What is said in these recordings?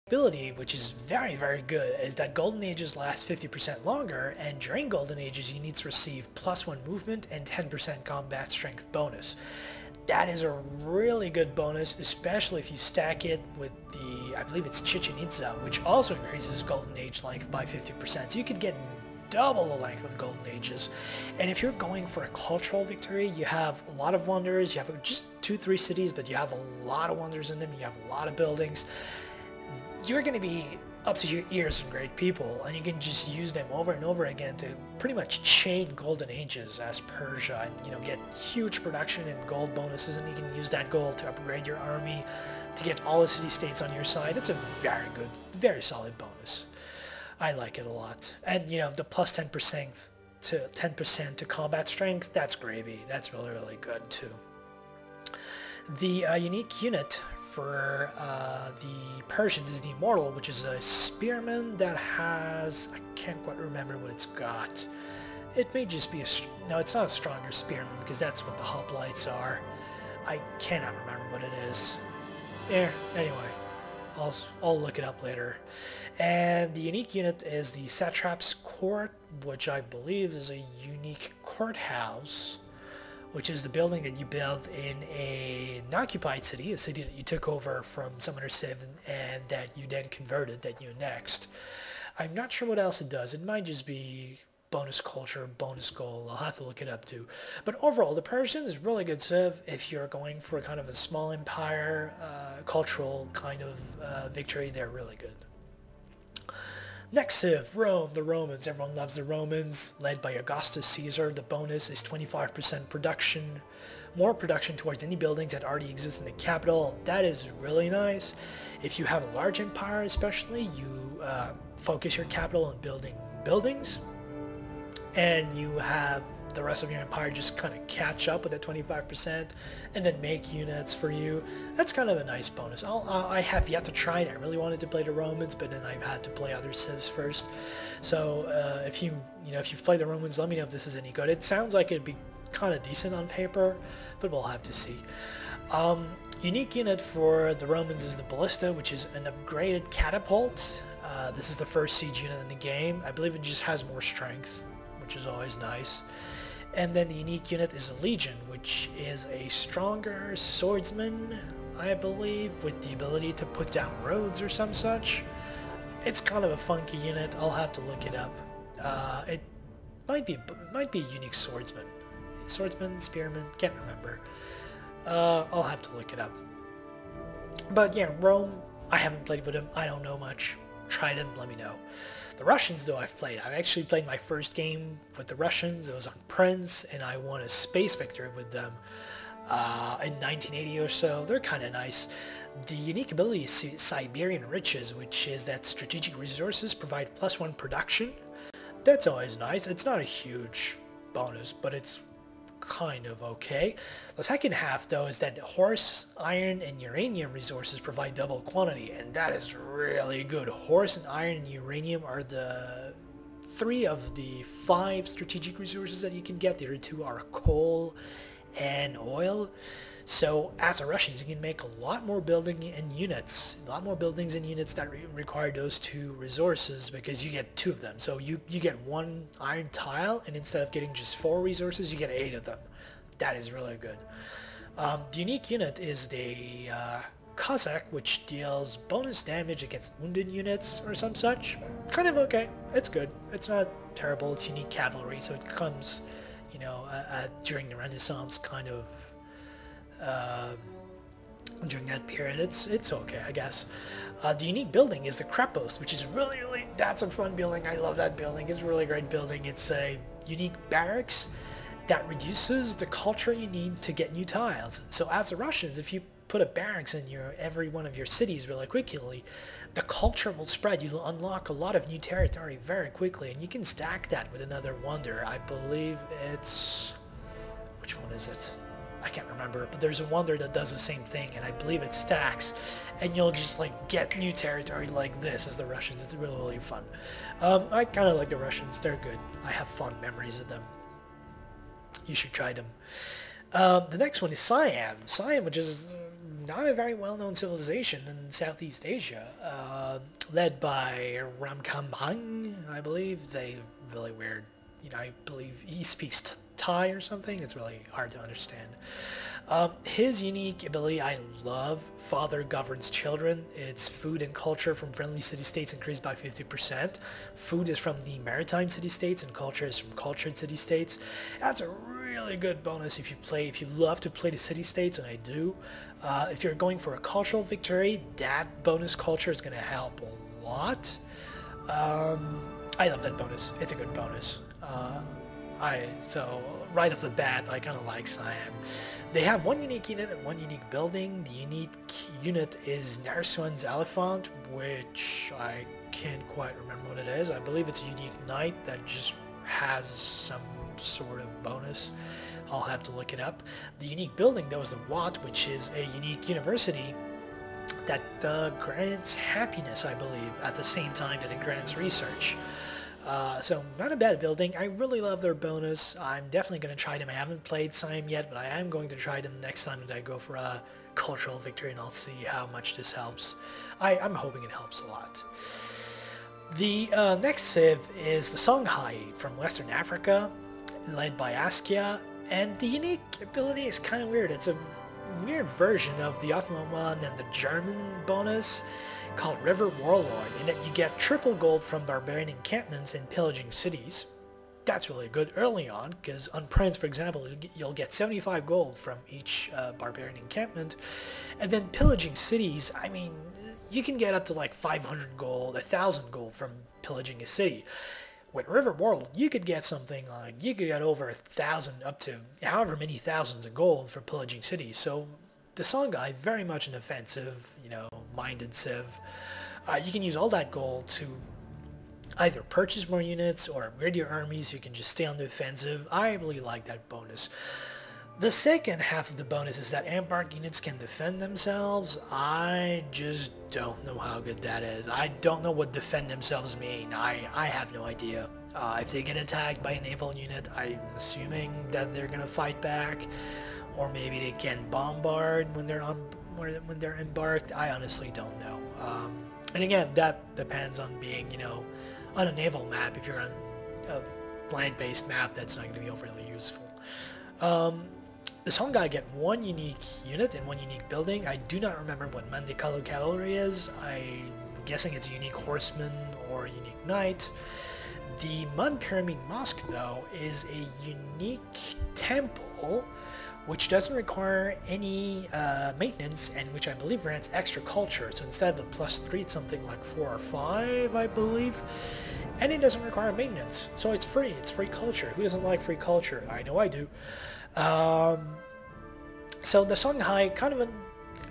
ability, which is very, very good, is that Golden Ages last 50% longer, and during Golden Ages you need to receive +1 movement and 10% combat strength bonus. That is a really good bonus, especially if you stack it with the, I believe it's Chichen Itza, which also increases Golden Age length by 50%. So you could get double the length of Golden Ages. And if you're going for a cultural victory, you have a lot of wonders. You have just 2-3 cities, but you have a lot of wonders in them. You have a lot of buildings. You're going to be up to your ears in great people, and you can just use them over and over again to pretty much chain Golden Ages as Persia, and get huge production and gold bonuses, and you can use that gold to upgrade your army to get all the city-states on your side. It's a very good, very solid bonus. I like it a lot. And the plus 10% to combat strength, that's gravy. That's really, really good too. The unique unit for the Persians is the Immortal, which is a spearman that has, I can't quite remember what it's got. It may just be no, it's not a stronger spearman, because that's what the hoplites are. I cannot remember what it is. Anyway, I'll look it up later. And the unique unit is the Satrap's Court, which I believe is a unique courthouse, which is the building that you build in an occupied city, a city that you took over from Summoner 7 and that you then converted, that you annexed. I'm not sure what else it does. It might just be bonus culture, bonus goal. I'll have to look it up too. But overall, the Persians is really good civ if you're going for kind of a small empire, cultural kind of victory. They're really good. Next civ, Rome, the Romans. Everyone loves the Romans, led by Augustus Caesar. The bonus is 25% production, more production towards any buildings that already exist in the capital. That is really nice. If you have a large empire especially, you focus your capital on building buildings, and you have the rest of your empire just kind of catch up with that 25% and then make units for you. That's kind of a nice bonus. I have yet to try it. I really wanted to play the Romans, but then I've had to play other civs first. So if you've played the Romans, let me know if this is any good. It sounds like it'd be kind of decent on paper, but we'll have to see. Unique unit for the Romans is the Ballista, which is an upgraded catapult. This is the first siege unit in the game. I believe it just has more strength, which is always nice. And then the unique unit is a Legion, which is a stronger swordsman, I believe, with the ability to put down roads or some such. It's kind of a funky unit. I'll have to look it up. It might be a unique swordsman. Swordsman, spearman, can't remember. I'll have to look it up. But yeah, Rome, I haven't played with him. I don't know much. Try them, let me know. The Russians, though, I've played. I've actually played my first game with the Russians. It was on Prince, and I won a space victory with them in 1980 or so. They're kind of nice. The unique ability is Siberian Riches, which is that strategic resources provide +1 production. That's always nice. It's not a huge bonus, but it's kind of okay. The second half, though, is that horse, iron, and uranium resources provide double quantity, and that is really good. Horse and iron and uranium are the 3 of the 5 strategic resources that you can get. The other 2 are coal and oil. So as a Russian, you can make a lot more buildings and units that require those 2 resources, because you get 2 of them. So you get 1 iron tile, and instead of getting just 4 resources, you get 8 of them. That is really good. The unique unit is the Cossack, which deals bonus damage against wounded units or some such. Kind of okay. It's good. It's not terrible. It's unique cavalry, so it comes, during the Renaissance kind of. During that period, it's okay, I guess. The unique building is the Krepos, which is really, that's a fun building. I love that building. It's a really great building. It's a unique barracks that reduces the culture you need to get new tiles. So as the Russians, if you put a barracks in every one of your cities really quickly, the culture will spread. You'll unlock a lot of new territory very quickly, and you can stack that with another wonder. I believe it's, which one is it? I can't remember, but there's a wonder that does the same thing, and I believe it stacks, and you'll just get new territory like this as the Russians. It's really, really fun. I kind of like the Russians. They're good. I have fond memories of them. You should try them. The next one is Siam. Siam, which is not a very well-known civilization in Southeast Asia, led by Ramkambang, I believe. They really weird, I believe he speaks Thai or something. It's really hard to understand. His unique ability, I love. Father governs children. It's food and culture from friendly city-states increased by 50%. Food is from the maritime city-states and culture is from cultured city-states. That's a really good bonus if you love to play the city-states, and I do. If you're going for a cultural victory, that bonus culture is going to help a lot. I love that bonus. It's a good bonus. So right off the bat, I kind of like Siam. They have one unique unit and one unique building. The unique unit is Narsuan's Elephant, which I can't quite remember what it is. I believe it's a unique knight that just has some sort of bonus. I'll have to look it up. The unique building, though, is the Watt, which is a unique university that grants happiness, I believe, at the same time that it grants research. So not a bad building. I really love their bonus. I'm definitely going to try them. I haven't played Siam yet, but I am going to try them next time that I go for a cultural victory, and I'll see how much this helps. I'm hoping it helps a lot. The next civ is the Songhai from Western Africa, led by Askia, and the unique ability is kind of weird. It's a weird version of the Ottoman one and the German bonus, called River Warlord, in that you get triple gold from barbarian encampments and pillaging cities. That's really good early on, because on Prince, for example, you'll get 75 gold from each barbarian encampment. And then pillaging cities, I mean, you can get up to like 500 gold, 1,000 gold from pillaging a city. With River Warlord, you could get something like, you could get over 1,000 up to however many thousands of gold for pillaging cities. So the Songhai, very much an offensive, minded civ. You can use all that gold to either purchase more units or upgrade your armies. You can just stay on the offensive. I really like that bonus. The second half of the bonus is that embark units can defend themselves. I just don't know how good that is. I don't know what defend themselves mean. I have no idea. If they get attacked by a naval unit, I'm assuming that they're gonna fight back, or maybe they can bombard when they're embarked. I honestly don't know. And again, that depends on being, on a naval map. If you're on a land-based map, that's not going to be overly useful. The Songhai get one unique unit and one unique building. I do not remember what Mandikalu Cavalry is. I'm guessing it's a unique horseman or a unique knight. The Mud Pyramid Mosque, though, is a unique temple which doesn't require any maintenance, and which I believe grants extra culture. So instead of a +3, it's something like 4 or 5, I believe. And it doesn't require maintenance, so it's free. It's free culture. Who doesn't like free culture? I know I do. So the Songhai, kind of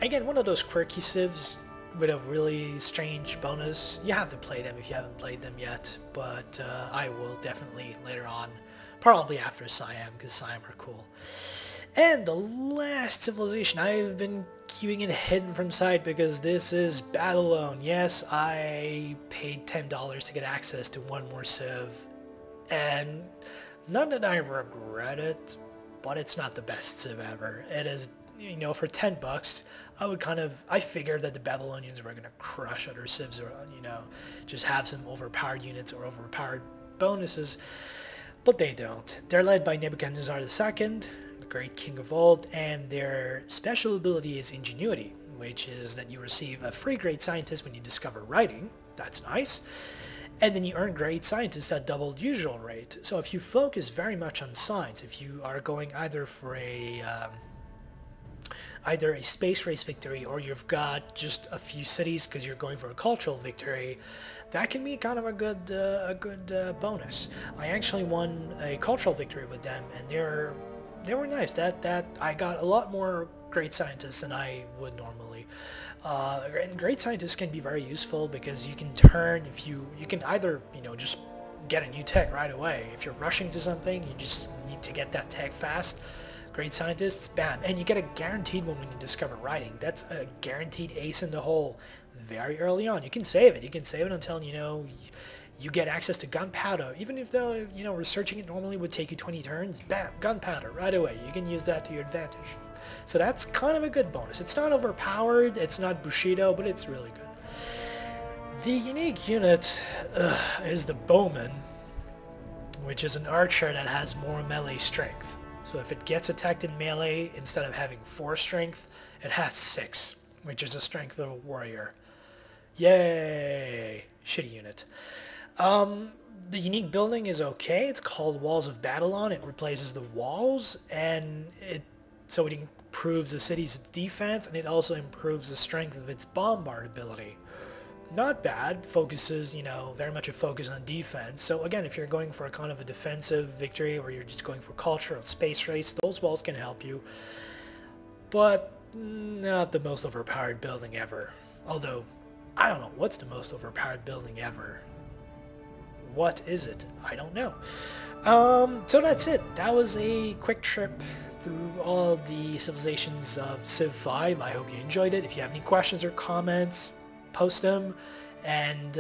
again, one of those quirky civs with a really strange bonus. You have to play them if you haven't played them yet, but I will definitely later on, probably after Siam, because Siam are cool. And the last civilization, I've been keeping it hidden from sight because this is Babylon. Yes, I paid $10 to get access to one more civ, and none that I regret it, but it's not the best civ ever. It is, for $10, I figured that the Babylonians were going to crush other civs, or, just have some overpowered units or overpowered bonuses, but they don't. They're led by Nebuchadnezzar II, great king of old, and their special ability is ingenuity, which is that you receive a free great scientist when you discover writing. That's nice. And then you earn great scientist at double usual rate. So if you focus very much on science, if you are going either for either a space race victory, or you've got just a few cities because you're going for a cultural victory, that can be kind of a good bonus. I actually won a cultural victory with them, and they were nice. That I got a lot more great scientists than I would normally. And great scientists can be very useful because you can turn, you can either, just get a new tech right away. If you're rushing to something, you just need to get that tech fast. Great scientists, bam. And you get a guaranteed one when you discover writing. That's a guaranteed ace in the hole very early on. You can save it. You can save it until, you get access to gunpowder. Even if, researching it normally would take you 20 turns, bam, gunpowder right away. You can use that to your advantage. So that's kind of a good bonus. It's not overpowered, it's not Bushido, but it's really good. The unique unit is the Bowman, which is an archer that has more melee strength. So if it gets attacked in melee, instead of having 4 strength, it has 6, which is the strength of a warrior. Yay! Shitty unit. The unique building is okay. It's called Walls of Babylon. It replaces the walls, and it improves the city's defense, and it also improves the strength of its bombard ability. Not bad. Focuses, very much a focus on defense. So again, if you're going for a kind of a defensive victory, or you're just going for culture or space race, those walls can help you. But not the most overpowered building ever. Although, I don't know, what's the most overpowered building ever? What is it? I don't know. So that's it. That was a quick trip through all the civilizations of Civ 5. I hope you enjoyed it. If you have any questions or comments, post them, and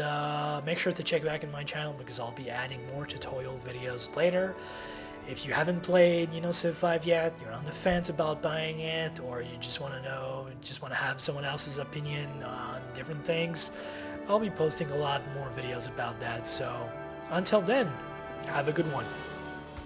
make sure to check back in my channel because I'll be adding more tutorial videos later. If you haven't played, Civ 5 yet, you're on the fence about buying it, or you just want to have someone else's opinion on different things, I'll be posting a lot more videos about that. So until then, have a good one.